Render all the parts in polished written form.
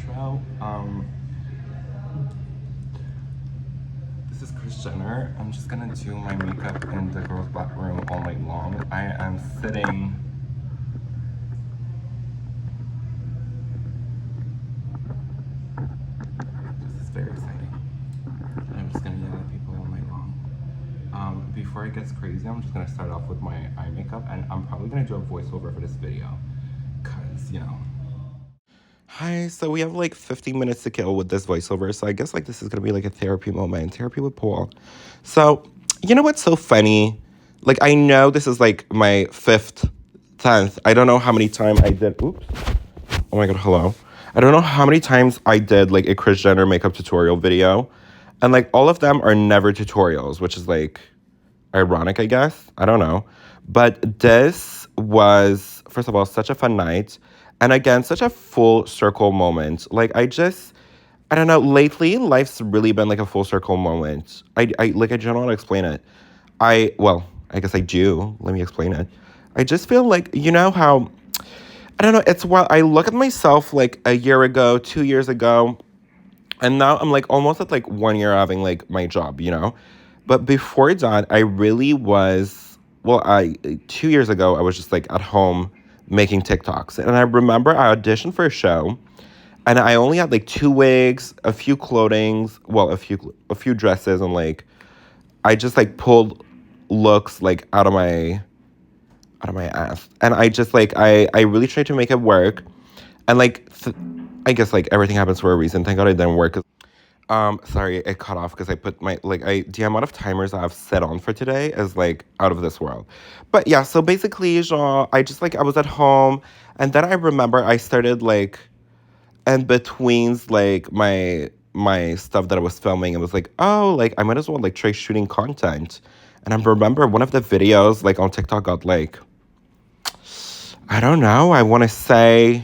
intro. This is Kris Jenner. I'm just gonna do my makeup in the girls' black room all night long. I am sitting. This is very exciting. I'm just gonna yell at people all night long. Before it gets crazy, I'm just gonna start off with my eye makeup, and I'm probably gonna do a voiceover for this video, cause Hi, so we have like 15 minutes to kill with this voiceover, so I guess like this is gonna be like a therapy moment, therapy with Paul. So, you know what's so funny? Like I know this is like my fifth, 10th. I don't know how many times I did. Oops. Oh my god, hello. I don't know how many times I did like a Kris Jenner makeup tutorial video, and like all of them are never tutorials, which is like ironic, I guess. I don't know. But this was, first of all, such a fun night. And again, such a full circle moment. Like, I don't know, lately, life's really been like a full circle moment. I don't know how to explain it. I guess I do. Let me explain it. I just feel like, you know how, I don't know, it's while I look at myself like a year ago, 2 years ago, and now I'm like almost at like 1 year having like my job, you know? But before that, I really was, 2 years ago, I was just like at home making TikToks. And I remember I auditioned for a show and I only had like two wigs, a few clothings, a few dresses, and like I just like pulled looks like out of my ass. And I just like I really tried to make it work. And like I guess like everything happens for a reason. Thank God it didn't work. Sorry, it cut off because I put the amount of timers I've set on for today is like out of this world. But yeah, so basically, genre, I was at home, and then I remember I started like in betweens like my stuff that I was filming, and was like, oh, like I might as well like try shooting content. And I remember one of the videos like on TikTok got like, I don't know, I want to say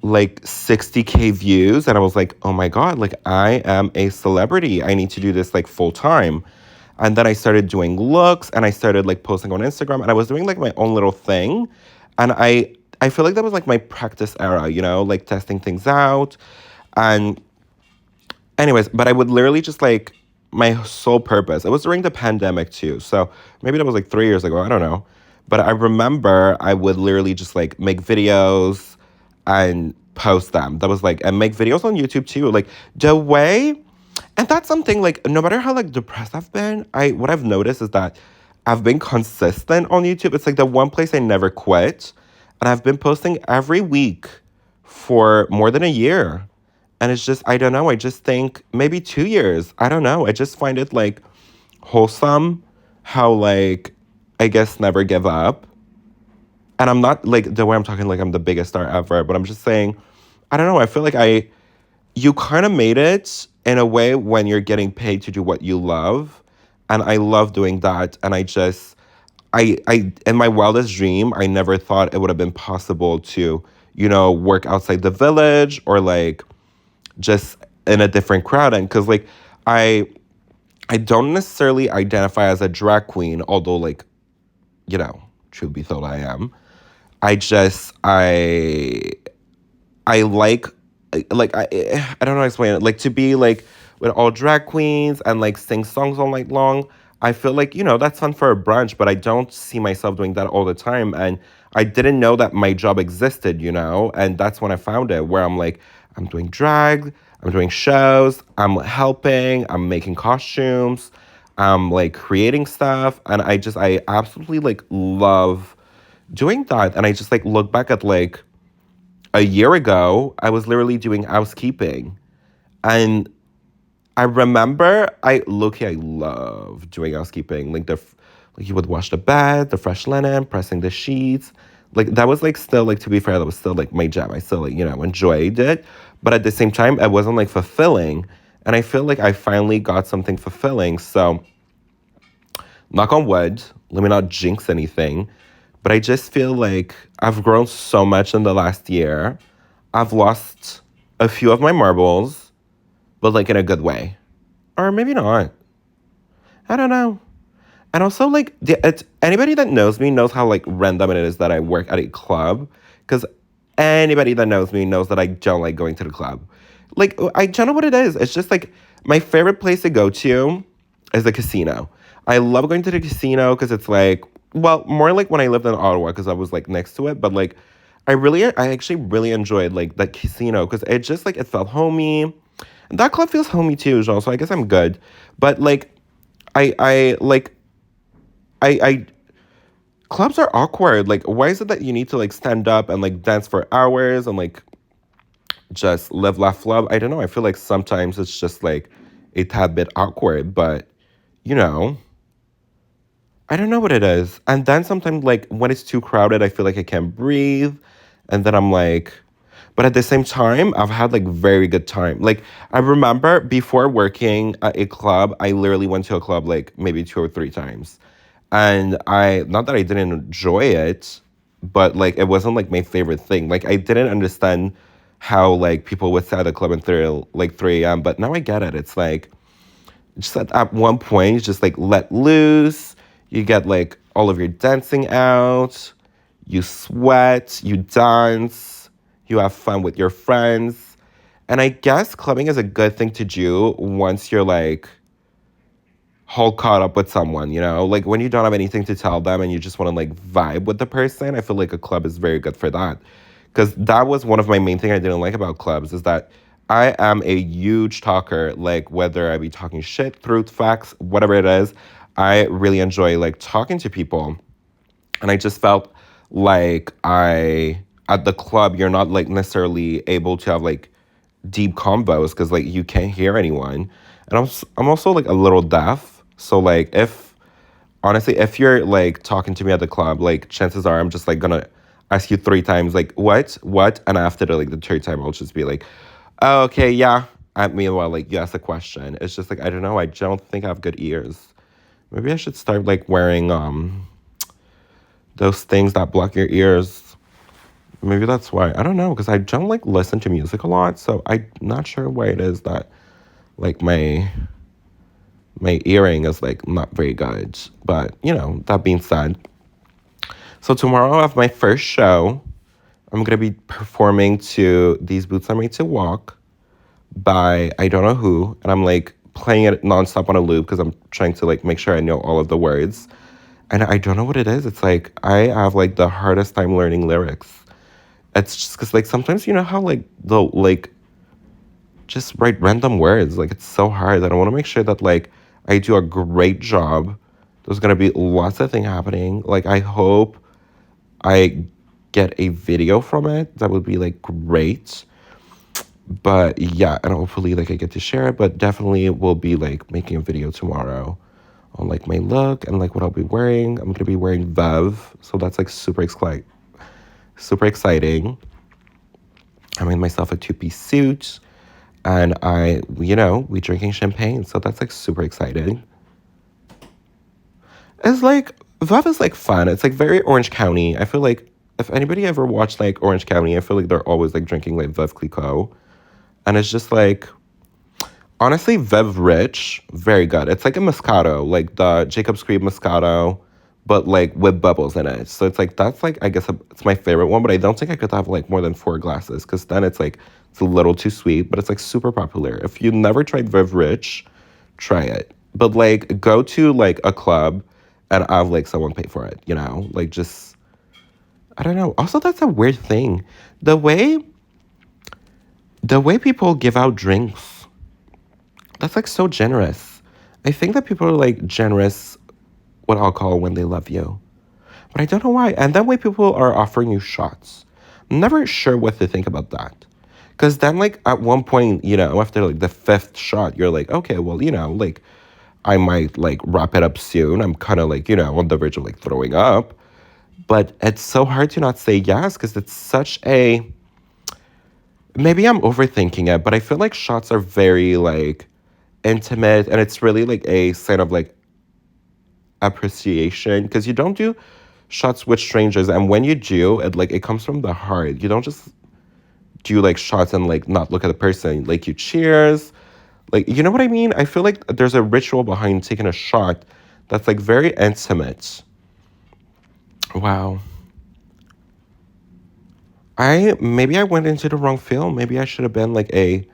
like 60K views, and I was like, oh my god, like I am a celebrity, I need to do this like full time. And then I started doing looks, and I started like posting on Instagram, and I was doing like my own little thing. And I feel like that was like my practice era, you know, like testing things out. And anyways, but I would literally just like, my sole purpose, it was during the pandemic too, so maybe that was like 3 years ago, I don't know. But I remember I would literally just like make videos and post them. That was like, and make videos on YouTube too. Like the way, and that's something like, no matter how like depressed I've been, what I've noticed is that I've been consistent on YouTube. It's like the one place I never quit. And I've been posting every week for more than a year. And it's just, I don't know, I just think maybe 2 years. I don't know. I just find it like wholesome how like, I guess, never give up. And I'm not like the way I'm talking like I'm the biggest star ever, but I'm just saying, I don't know, I feel like you kind of made it in a way when you're getting paid to do what you love. And I love doing that. And in my wildest dream, I never thought it would have been possible to, work outside the village, or like just in a different crowd. And because like I I don't necessarily identify as a drag queen, although like, truth be told, I am. I just I I don't know how to explain it. Like to be like with all drag queens and like sing songs all night long. I feel like, that's fun for a brunch, but I don't see myself doing that all the time. And I didn't know that my job existed, and that's when I found it, where I'm like, I'm doing drag, I'm doing shows, I'm helping, I'm making costumes, I'm like creating stuff. And I absolutely like love doing that. And I just like look back at like a year ago, I was literally doing housekeeping. And I remember I love doing housekeeping. Like you would wash the bed, the fresh linen, pressing the sheets. Like that was like still like, to be fair, that was still like my jam. I still like, enjoyed it. But at the same time, it wasn't like fulfilling. And I feel like I finally got something fulfilling. So knock on wood, let me not jinx anything. But I just feel like I've grown so much in the last year. I've lost a few of my marbles, but like in a good way. Or maybe not. I don't know. And also, like, anybody that knows me knows how like random it is that I work at a club. Because Anybody that knows me knows that I don't like going to the club. Like, I don't know what it is. It's just like my favorite place to go to is the casino. I love going to the casino because it's like, well, more like when I lived in Ottawa because I was like next to it. But like, I actually really enjoyed like the casino because it just like, it felt homey. And that club feels homey too, Jean, so I guess I'm good. But like, like, I clubs are awkward. Like, why is it that you need to like stand up and like dance for hours and like just live, laugh, love? I don't know. I feel like sometimes it's just like a tad bit awkward, but you know, I don't know what it is. And then sometimes like when it's too crowded, I feel like I can't breathe. And then I'm like, but at the same time, I've had like very good time. Like I remember before working at a club, I literally went to a club like maybe 2 or 3 times. And I, not that I didn't enjoy it, but like it wasn't like my favorite thing. Like I didn't understand how like people would stay at the club until like 3 a.m. But now I get it. It's like just at one point, you just like let loose. You get like all of your dancing out. You sweat. You dance. You have fun with your friends. And I guess clubbing is a good thing to do once you're like whole caught up with someone, you know? Like when you don't have anything to tell them and you just want to like vibe with the person, I feel like a club is very good for that. Because that was one of my main thing I didn't like about clubs is that I am a huge talker, like whether I be talking shit, truth, facts, whatever it is, I really enjoy like talking to people. And I just felt like at the club, you're not like necessarily able to have like deep combos because like you can't hear anyone. And I'm also like a little deaf. So like if honestly, if you're like talking to me at the club, like chances are I'm just like gonna ask you 3 times, like, what? And after like the third time, I'll just be like, oh, okay, yeah. And meanwhile, like, you ask a question. It's just like, I don't know. I don't think I have good ears. Maybe I should start like wearing those things that block your ears. Maybe that's why. I don't know, because I don't like listen to music a lot. So I'm not sure why it is that like my earring is like not very good. But you know, that being said, so tomorrow I have my first show. I'm gonna be performing to These Boots Are Made to Walk by I don't know who, and I'm like playing it nonstop on a loop because I'm trying to like make sure I know all of the words. And I don't know what it is. It's like I have like the hardest time learning lyrics. It's just because like sometimes you know how like the like just write random words. Like it's so hard that I want to make sure that like I do a great job. There's gonna be lots of things happening. Like I hope I get a video from it. That would be like great. But yeah, and hopefully like I get to share it. But definitely will be like making a video tomorrow on like my look and like what I'll be wearing. I'm gonna be wearing Vev, so that's like super exciting. I made myself a 2-piece suit, and we drinking champagne, so that's like super exciting. It's like Vev is like fun. It's like very Orange County. I feel like if anybody ever watched like Orange County, I feel like they're always like drinking like Veuve Clicquot, and it's just like honestly Veuve Rich, very good. It's like a Moscato, like the Jacob's Creek Moscato, but like with bubbles in it. So it's like that's like I guess it's my favorite one, but I don't think I could have like more than 4 glasses because then it's like it's a little too sweet, but it's like super popular. If you never tried Veuve Rich, try it. But like go to like a club and have like someone pay for it, you know? Like just I don't know. Also that's a weird thing. The way people give out drinks, that's like so generous. I think that people are like generous with alcohol when they love you. But I don't know why. And that way people are offering you shots. I'm never sure what to think about that. Because then, like, at one point, after, like, the 5th shot, you're like, okay, well, like, I might, like, wrap it up soon. I'm kind of, like, on the verge of, like, throwing up. But it's so hard to not say yes because it's such a... Maybe I'm overthinking it, but I feel like shots are very, like, intimate. And it's really, like, a sign of, like, appreciation. Because you don't do shots with strangers. And when you do, it comes from the heart. You don't just do like shots and like not look at the person. Like you cheers. Like, you know what I mean? I feel like there's a ritual behind taking a shot that's like very intimate. Wow. Maybe I went into the wrong field. Maybe I should have been like a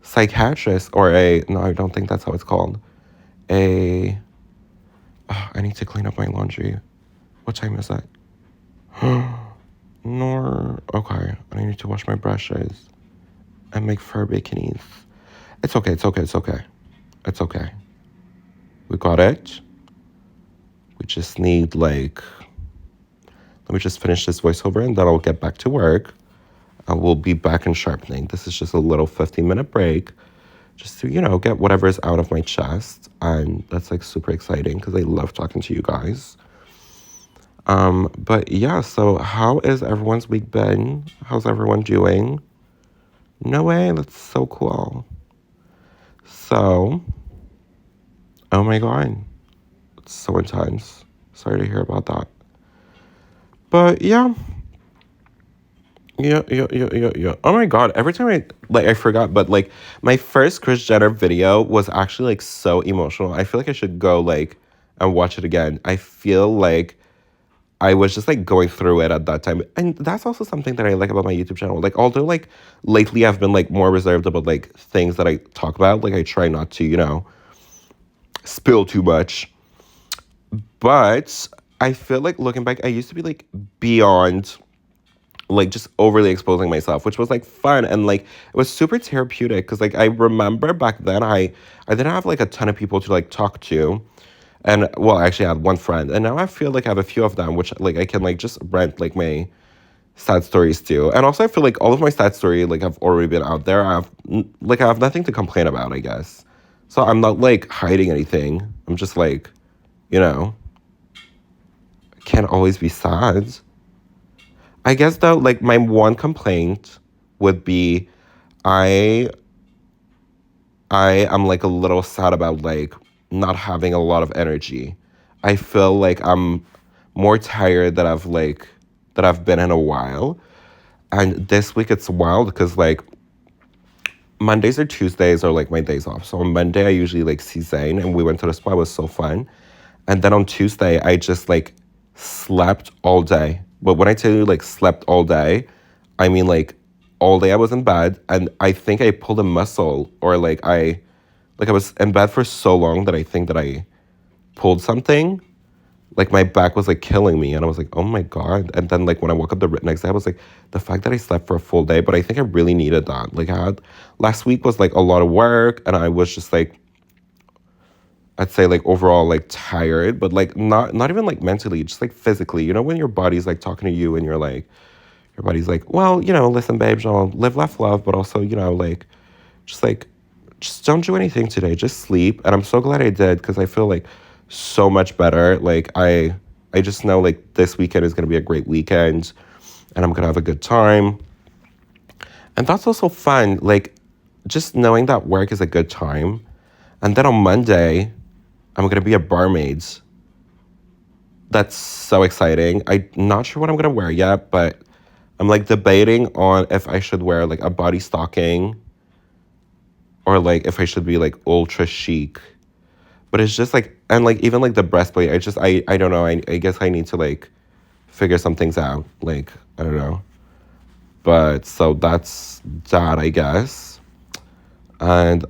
psychiatrist or no, I don't think that's how it's called. A I need to clean up my laundry. What time is that? Nor okay. I need to wash my brushes and make fur bikinis. It's okay. It's okay. It's okay. It's okay. We got it. We just need like. Let me just finish this voiceover and then I'll get back to work. I will be back in sharpening. This is just a little 15-minute break, just to get whatever is out of my chest, and that's like super exciting because I love talking to you guys. But yeah, so how is everyone's week been? How's everyone doing? No way, that's so cool. So, oh my god, it's so intense. Sorry to hear about that. But yeah. Yeah. Oh my god, every time I forgot, but like my first Kris Jenner video was actually like so emotional. I feel like I should go like and watch it again. I feel like I was just like going through it at that time. And that's also something that I like about my YouTube channel. Like although like lately I've been like more reserved about like things that I talk about, like I try not to, spill too much. But I feel like looking back, I used to be like beyond like just overly exposing myself, which was like fun and like it was super therapeutic because like I remember back then I didn't have like a ton of people to like talk to. And well, I actually had one friend, and now I feel like I have a few of them, which like I can like just rent like my sad stories to. And also I feel like all of my sad story like have already been out there. I have nothing to complain about, I guess. So I'm not like hiding anything. I'm just like, you know, can't always be sad. I guess though, like my one complaint would be I I am like a little sad about like not having a lot of energy. I feel like I'm more tired that I've been in a while. And this week it's wild because like Mondays or Tuesdays are like my days off. So on Monday I usually like see Zane and we went to the spa. It was so fun. And then on Tuesday I just like slept all day. But when I tell you like slept all day, I mean like all day I was in bed and I think I pulled a muscle or like I was in bed for so long that I think that I pulled something. Like my back was like killing me and I was like, oh my God. And then like when I woke up the next day, I was like, the fact that I slept for a full day, but I think I really needed that. Like last week was like a lot of work and I was just like, I'd say like overall like tired, but like not even like mentally, just like physically. You know when your body's like talking to you and you're like, your body's like, well, listen, babe, I'll live, laugh, love, but also, like, just like, just don't do anything today. Just sleep. And I'm so glad I did because I feel like so much better. Like I just know like this weekend is gonna be a great weekend and I'm gonna have a good time. And that's also fun. Like just knowing that work is a good time. And then on Monday, I'm gonna be a barmaid. That's so exciting. I'm not sure what I'm gonna wear yet, but I'm like debating on if I should wear like a body stocking or like if I should be like ultra chic. But it's just like, and like even like the breastplate, I don't know. I guess I need to like figure some things out. Like, I don't know. But so that's that, I guess. And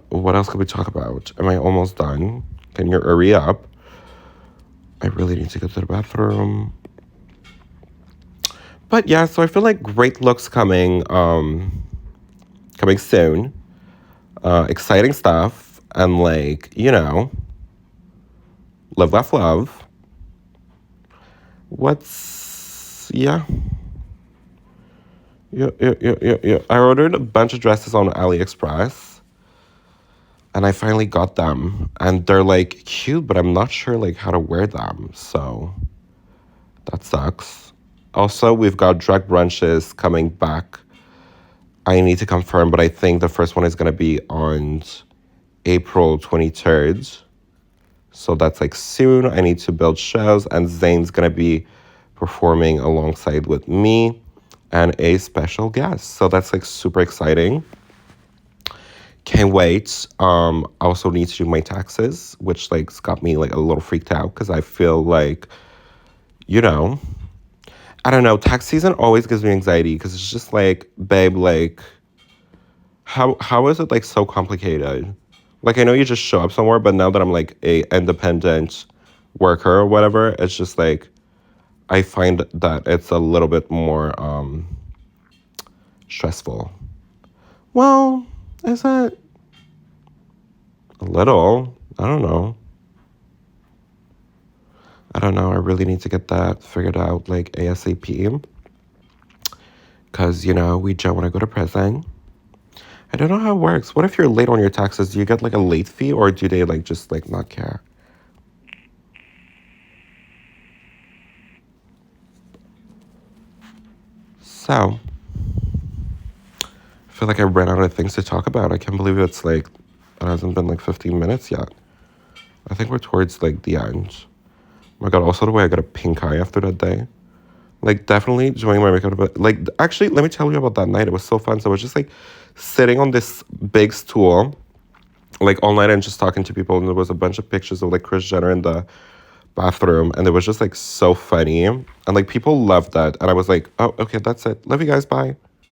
what else could we talk about? Am I almost done? Can you hurry up? I really need to go to the bathroom. But yeah, so I feel like great looks coming soon. Exciting stuff. And like, live, laugh, love. Yeah. Yeah. I ordered a bunch of dresses on AliExpress. And I finally got them. And they're like cute, but I'm not sure like how to wear them. So that sucks. Also, we've got drag brunches coming back. I need to confirm, but I think the first one is going to be on April 23rd. So that's like soon. I need to build shows, and Zane's going to be performing alongside with me and a special guest. So that's like super exciting. Can't wait. Also need to do my taxes, which like got me like a little freaked out because I feel like, I don't know. Tax season always gives me anxiety because it's just like, babe, like, how is it like so complicated? Like, I know you just show up somewhere, but now that I'm like a independent worker or whatever, it's just like I find that it's a little bit more stressful. Well, is it a little? I don't know. I don't know. I really need to get that figured out like ASAP. Because, you know, we don't want to go to prison. I don't know how it works. What if you're late on your taxes? Do you get like a late fee or do they like just like not care? So, I feel like I ran out of things to talk about. I can't believe it's like, it hasn't been like 15 minutes yet. I think we're towards like the end. Oh my God, also the way I got a pink eye after that day. Like, definitely doing my makeup. But like, actually, let me tell you about that night. It was so fun. So I was just like sitting on this big stool, like all night and just talking to people. And there was a bunch of pictures of like Kris Jenner in the bathroom. And it was just like so funny. And like people loved that. And I was like, oh, okay, that's it. Love you guys. Bye.